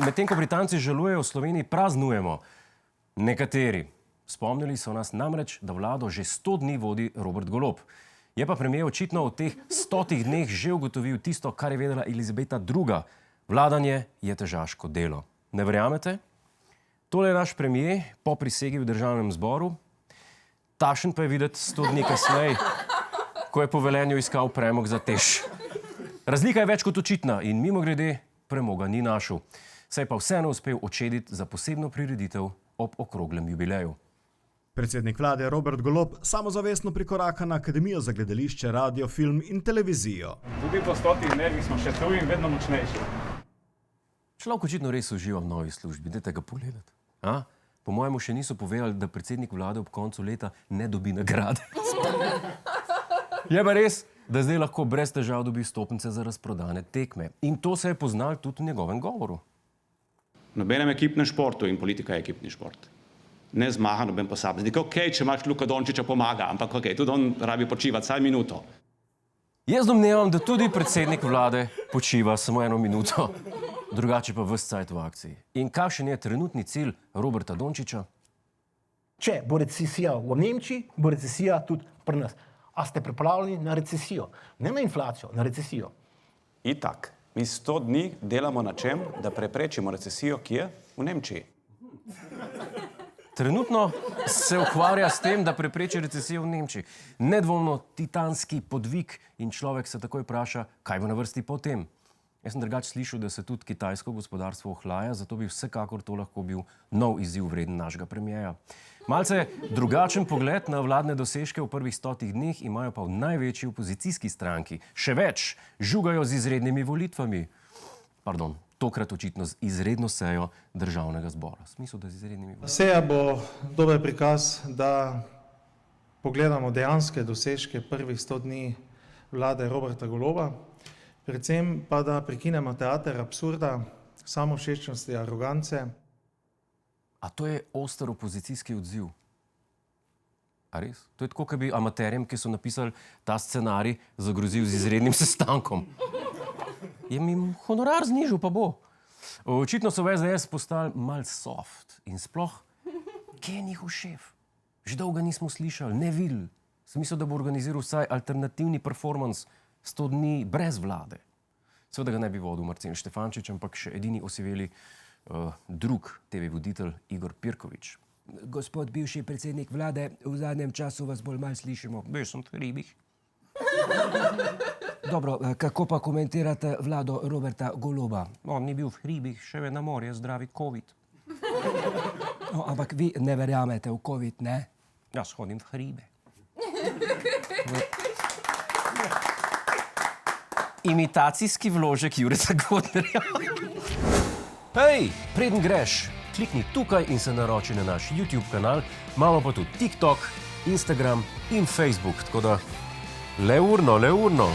medtem ko Britanci žalujejo, v Sloveniji praznujemo. Nekateri. Spomnili so nas namreč, da vlado že 100 dni vodi Robert Golob. Je pa premier očitno v teh 100 dneh že ugotovil tisto, kar je vedela Elizabeta II. Vladanje je težaško delo. Ne verjamete? Tole je naš premier po prisegi v državnem zboru. Takšen pa je videti 100 dni kasneje, ko je po velenju iskal premog za TEŠ. Razlika je več kot očitna in mimogrede premoga ni našel. Saj pa vseeno uspel očediti za posebno prireditev ob okroglem jubileju. Predsednik vlade Robert Golob samozavestno prikoraka na Akademijo za gledališče, radio, film in televizijo. Tudi po 100 dneh smo še tu in vedno močnejši. Človek očitno res uživa v novi službi, dajte ga pogledati. Po mojemu še niso povedali, da predsednik vlade ob koncu leta ne dobi nagrade. Je pa res, da zdaj lahko brez težav dobi stopnice za razprodane tekme. In to se je poznalo tudi v njegovem govoru. Nobenem ekipnem športu in politika je ekipni šport. Ne zmaga noben posameznik. Okej, če imaš Luka Dončića, pomaga, ampak okej, tudi on rabi počivati vsaj minuto. Jaz domnevam, da tudi predsednik vlade počiva samo 1 minuto. Drugače pa ves cajt v akciji. In kakšen je trenutni cilj Roberta Dončića? Če bo recesija v Nemčiji, bo recesija tudi pri nas. A ste pripravljeni na recesijo? Ne na inflacijo, na recesijo. Itak, mi 100 dni delamo na čem, da preprečimo recesijo, ki je v Nemčiji. Trenutno se ukvarja s tem, da prepreči recesijo v Nemčiji. Nedvomno titanski podvig in človek se takoj vpraša, kaj bo na vrsti potem. Jaz sem drugače slišal, da se tudi kitajsko gospodarstvo ohlaja, zato bi vsekakor to lahko bil nov izziv vreden našega premierja. Malce drugačen pogled na vladne dosežke v prvih 100 dneh imajo pa v največji opozicijski stranki. Še več, žugajo z izrednimi volitvami. Pardon, tokrat očitno z izredno sejo državnega zbora. Smisel, da z izrednimi volitvami. Seja bo dober prikaz, da pogledamo dejanske dosežke prvih 100 dni vlade Roberta Goloba. Predvsem pa, da prekinemo teater absurda, samovšečnosti, arogance. A to je oster opozicijski odziv? A res? To je tako, kot bi amaterjem, ki so napisali ta scenarij, zagrozil z izrednim sestankom. Je mi honorar znižal, pa bo. Očitno so v SDS postali mal soft. In sploh, kje je njihov šef? Že dolgo nismo slišali, ne videli. Smisel, da bo organiziral vsaj alternativni performans 100 dni brez vlade. Seveda ga ne bi vodil Marcin Štefančič, ampak še edini osiveli drug TV voditelj Igor Pirkovič. Gospod bivši predsednik vlade, v zadnjem času vas bolj malo slišimo. Bil sem v hribih. Dobro, kako pa komentirate vlado Roberta Goloba? On ni bil v hribih, še na morje, zdravi COVID. No, ampak vi ne verjamete v COVID, ne? Jaz hodim v hribe. Imitacijski vložek Jureca Godlerja. Hej, preden greš, klikni tukaj in se naroči na naš YouTube kanal. Imamo pa tudi TikTok, Instagram in Facebook, tako da le urno.